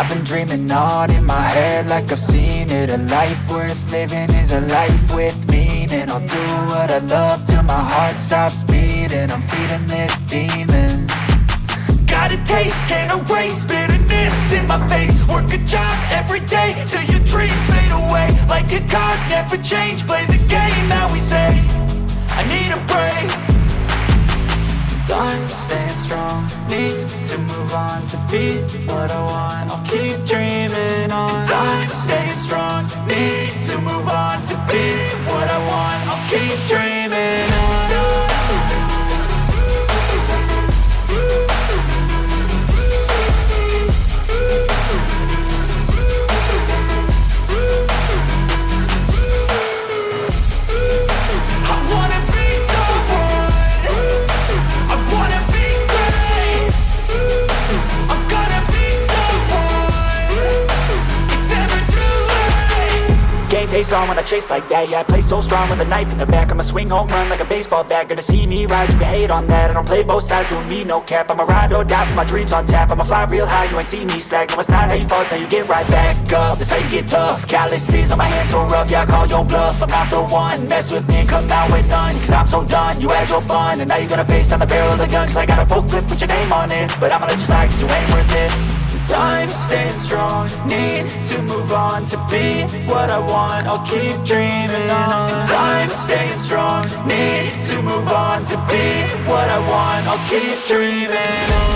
I've been dreaming on in my head like I've seen it. A life worth living is a life with meaning. I'll do what I love till my heart stops beating. I'm feeding this demon. Got a taste, can't erase bitterness in my face. Work a job every day till your dreams fade away. Like a card, never change, play the game that we say. I need a break. Time staying strong, need to move on to be what I want. I'll keep dreaming on. Time staying strong, need to move on to be what I want. I'll keep dreaming on. Face on when I chase like that. Yeah, I play so strong with a knife in the back. I'ma swing home run like a baseball bat. Gonna see me rise, you can hate on that. I don't play both sides, doing me no cap. I'ma ride or die for my dreams on tap. I'ma fly real high, you ain't see me slack. No, it's not how you fall, it's how you get right back up. That's how you get tough. Calluses on my hands so rough, yeah, I call your bluff. I'm not the one, mess with me and come out with none. Cause I'm so done, you had your fun. And now you're gonna face down the barrel of the gun. Cause I got a full clip with your name on it. But I'ma let you slide cause you ain't worth it. Time staying strong, need to move on to be what I want. I'll keep dreaming on. Time staying strong, need to move on to be what I want. I'll keep dreaming on.